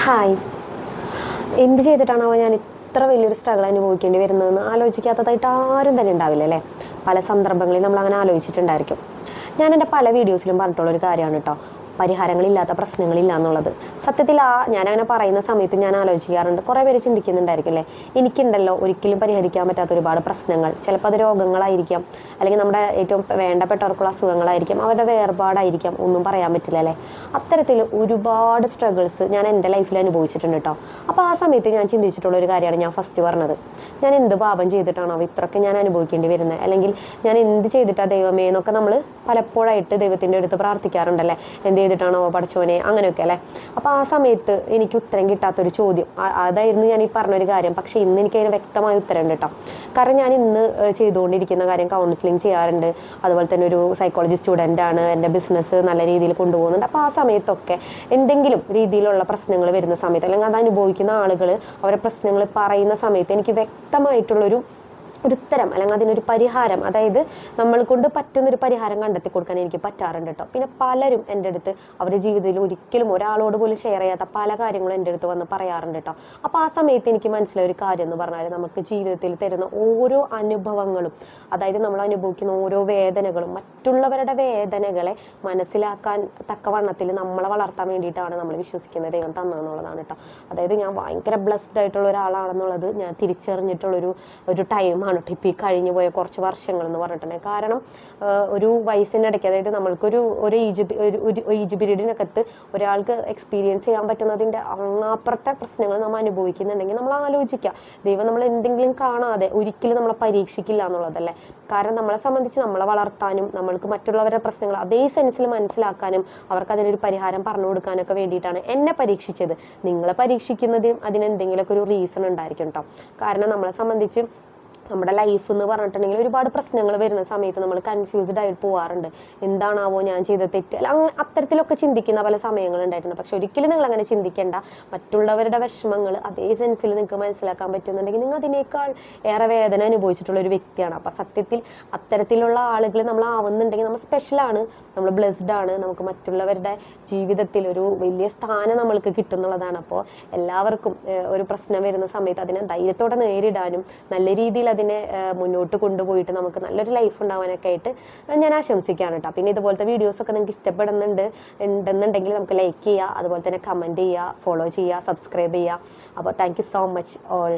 Hi. എന്ത് ചെയ്തിട്ടാണോ ഞാൻ ഇത്ര വലിയൊരു സ്ട്രഗിൾ അനുഭവിക്കേണ്ടി വരുന്നതെന്ന് ആലോചിക്കാത്തതായിട്ട് ആരും തന്നെ ഉണ്ടാവില്ല അല്ലേ? പല സന്ദർഭങ്ങളിൽ നമ്മൾ അങ്ങനെ ആലോചിച്ചിട്ടുണ്ടായിരിക്കും. ഞാൻ എൻ്റെ പല വീഡിയോസിലും പറഞ്ഞിട്ടുള്ളൊരു കാര്യമാണ് കേട്ടോ, പരിഹാരങ്ങളില്ലാത്ത പ്രശ്നങ്ങളില്ല എന്നുള്ളത്. സത്യത്തിൽ ഞാനങ്ങനെ പറയുന്ന സമയത്ത് ഞാൻ ആലോചിക്കാറുണ്ട്, കുറേ പേര് ചിന്തിക്കുന്നുണ്ടായിരിക്കും അല്ലേ, എനിക്കുണ്ടല്ലോ ഒരിക്കലും പരിഹരിക്കാൻ പറ്റാത്ത ഒരുപാട് പ്രശ്നങ്ങൾ. ചിലപ്പോൾ അത് രോഗങ്ങളായിരിക്കാം, അല്ലെങ്കിൽ നമ്മുടെ ഏറ്റവും വേണ്ടപ്പെട്ടവർക്കുള്ള അസുഖങ്ങളായിരിക്കാം, അവരുടെ വേർപാടായിരിക്കാം, ഒന്നും പറയാൻ പറ്റില്ല അല്ലേ. അത്തരത്തിൽ ഒരുപാട് സ്ട്രഗിൾസ് ഞാൻ എൻ്റെ ലൈഫിൽ അനുഭവിച്ചിട്ടുണ്ട് കേട്ടോ. അപ്പോൾ ആ സമയത്ത് ഞാൻ ചിന്തിച്ചിട്ടുള്ള ഒരു കാര്യമാണ് ഞാൻ ഫസ്റ്റ് പറഞ്ഞത്. ഞാൻ എന്ത് പാപം ചെയ്തിട്ടാണോ ഇത്രയൊക്കെ ഞാൻ അനുഭവിക്കേണ്ടി വരുന്നത്, അല്ലെങ്കിൽ ഞാൻ എന്ത് ചെയ്തിട്ടാണ് ദൈവമേ എന്നൊക്കെ നമ്മൾ പലപ്പോഴായിട്ട് ദൈവത്തിൻ്റെ അടുത്ത് പ്രാർത്ഥിക്കാറുണ്ടല്ലേ, എന്ത് ചെയ്തിട്ടാണോ പഠിച്ചോനെ, അങ്ങനെയൊക്കെ അല്ലേ. അപ്പോൾ ആ സമയത്ത് എനിക്ക് ഉത്തരം കിട്ടാത്തൊരു ചോദ്യം അതായിരുന്നു ഞാൻ ഈ പറഞ്ഞൊരു കാര്യം. പക്ഷേ ഇന്ന് എനിക്കതിന് വ്യക്തമായ ഉത്തരം ഉണ്ട് കേട്ടോ. കാരണം ഞാൻ ഇന്ന് ചെയ്തുകൊണ്ടിരിക്കുന്ന കാര്യം കൗൺസിലിംഗ് ചെയ്യാറുണ്ട്, അതുപോലെ തന്നെ ഒരു സൈക്കോളജി സ്റ്റുഡൻ്റ് ആണ്, എൻ്റെ ബിസിനസ് നല്ല രീതിയിൽ കൊണ്ടുപോകുന്നുണ്ട്. അപ്പോൾ ആ സമയത്തൊക്കെ എന്തെങ്കിലും രീതിയിലുള്ള പ്രശ്നങ്ങൾ വരുന്ന സമയത്ത്, അല്ലെങ്കിൽ അത് അനുഭവിക്കുന്ന ആളുകൾ അവരുടെ പ്രശ്നങ്ങൾ പറയുന്ന സമയത്ത് എനിക്ക് വ്യക്തമായിട്ടുള്ളൊരു ഉത്തരം, അല്ലെങ്കിൽ അതിനൊരു പരിഹാരം, അതായത് നമ്മൾ കൊണ്ട് പറ്റുന്നൊരു പരിഹാരം കണ്ടെത്തി കൊടുക്കാൻ എനിക്ക് പറ്റാറുണ്ട് കേട്ടോ. പിന്നെ പലരും എൻ്റെ അടുത്ത് അവരുടെ ജീവിതത്തിൽ ഒരിക്കലും ഒരാളോട് പോലും ഷെയർ ചെയ്യാത്ത പല കാര്യങ്ങളും എൻ്റെ അടുത്ത് വന്ന് പറയാറുണ്ട് കേട്ടോ. അപ്പോൾ ആ സമയത്ത് എനിക്ക് മനസ്സിലായ ഒരു കാര്യം എന്ന് പറഞ്ഞാൽ, നമുക്ക് ജീവിതത്തിൽ തരുന്ന ഓരോ അനുഭവങ്ങളും, അതായത് നമ്മൾ അനുഭവിക്കുന്ന ഓരോ വേദനകളും മറ്റുള്ളവരുടെ വേദനകളെ മനസ്സിലാക്കാൻ തക്കവണ്ണത്തിൽ നമ്മളെ വളർത്താൻ വേണ്ടിയിട്ടാണ് നമ്മൾ വിശ്വസിക്കുന്ന ദൈവം തന്നെന്നുള്ളതാണ് കേട്ടോ. അതായത് ഞാൻ ഭയങ്കര ബ്ലെസ്ഡ് ആയിട്ടുള്ള ഒരാളാണെന്നുള്ളത് ഞാൻ തിരിച്ചറിഞ്ഞിട്ടുള്ളൊരു ടൈമാണ് ഇപ്പം ഈ കഴിഞ്ഞു പോയ കുറച്ച് വർഷങ്ങൾ എന്ന് പറഞ്ഞിട്ടുണ്ടെങ്കിൽ. കാരണം ഒരു വയസ്സിനിടയ്ക്ക്, അതായത് നമ്മൾക്കൊരു ഏജ് പീരീഡിനകത്ത് ഒരാൾക്ക് എക്സ്പീരിയൻസ് ചെയ്യാൻ പറ്റുന്നതിൻ്റെ അങ്ങാപ്പുറത്തെ പ്രശ്നങ്ങൾ നമ്മൾ അനുഭവിക്കുന്നുണ്ടെങ്കിൽ നമ്മൾ ആലോചിക്കുക, ദൈവം നമ്മൾ എന്തെങ്കിലും കാണാതെ ഒരിക്കലും നമ്മളെ പരീക്ഷിക്കില്ല എന്നുള്ളതല്ലേ. കാരണം നമ്മളെ സംബന്ധിച്ച് നമ്മളെ വളർത്താനും നമ്മൾക്ക് മറ്റുള്ളവരുടെ പ്രശ്നങ്ങൾ അതേ സെൻസിൽ മനസ്സിലാക്കാനും അവർക്ക് അതിനൊരു പരിഹാരം പറഞ്ഞു കൊടുക്കാനൊക്കെ വേണ്ടിയിട്ടാണ് എന്നെ പരീക്ഷിച്ചത്. നിങ്ങളെ പരീക്ഷിക്കുന്നതിനും അതിനെന്തെങ്കിലുമൊക്കെ ഒരു റീസൺ ഉണ്ടായിരിക്കും കേട്ടോ. കാരണം നമ്മളെ സംബന്ധിച്ച് നമ്മുടെ ലൈഫ് എന്ന് പറഞ്ഞിട്ടുണ്ടെങ്കിൽ ഒരുപാട് പ്രശ്നങ്ങൾ വരുന്ന സമയത്ത് നമ്മൾ കൺഫ്യൂസ്ഡ് ആയിട്ട് പോകാറുണ്ട്. എന്താണാവോ ഞാൻ ചെയ്ത തെറ്റ്, അല്ല അത്തരത്തിലൊക്കെ ചിന്തിക്കുന്ന പല സമയങ്ങൾ ഉണ്ടായിട്ടുണ്ട്. പക്ഷെ ഒരിക്കലും നിങ്ങൾ അങ്ങനെ ചിന്തിക്കേണ്ട. മറ്റുള്ളവരുടെ വിഷമങ്ങൾ അതേ സെൻസിൽ നിങ്ങൾക്ക് മനസ്സിലാക്കാൻ പറ്റുന്നുണ്ടെങ്കിൽ നിങ്ങൾ അതിനേക്കാൾ ഏറെ വേദന അനുഭവിച്ചിട്ടുള്ള ഒരു വ്യക്തിയാണ്. അപ്പം സത്യത്തിൽ അത്തരത്തിലുള്ള ആളുകൾ നമ്മൾ ആവുന്നുണ്ടെങ്കിൽ നമ്മൾ സ്പെഷ്യലാണ്, നമ്മൾ ബ്ലെസ്ഡ് ആണ്, നമുക്ക് മറ്റുള്ളവരുടെ ജീവിതത്തിൽ ഒരു വലിയ സ്ഥാനം നമ്മൾക്ക് കിട്ടുന്നുള്ളതാണ്. അപ്പോൾ എല്ലാവർക്കും ഒരു പ്രശ്നം വരുന്ന സമയത്ത് അതിനെ ധൈര്യത്തോടെ നേരിടാനും നല്ല രീതിയിൽ അതിനെ മുന്നോട്ട് കൊണ്ടുപോയിട്ട് നമുക്ക് നല്ലൊരു ലൈഫ് ഉണ്ടാവാനൊക്കെ ആയിട്ട് ഞാൻ ആശംസിക്കുകയാണ് കേട്ടോ. പിന്നെ ഇതുപോലത്തെ വീഡിയോസൊക്കെ നിങ്ങൾക്ക് ഉണ്ടെന്നുണ്ടെങ്കിൽ നമുക്ക് ലൈക്ക് ചെയ്യുക, അതുപോലെ തന്നെ കമൻറ്റ് ചെയ്യുക, ഫോളോ ചെയ്യുക, സബ്സ്ക്രൈബ് ചെയ്യുക. അപ്പോൾ thank you so much all.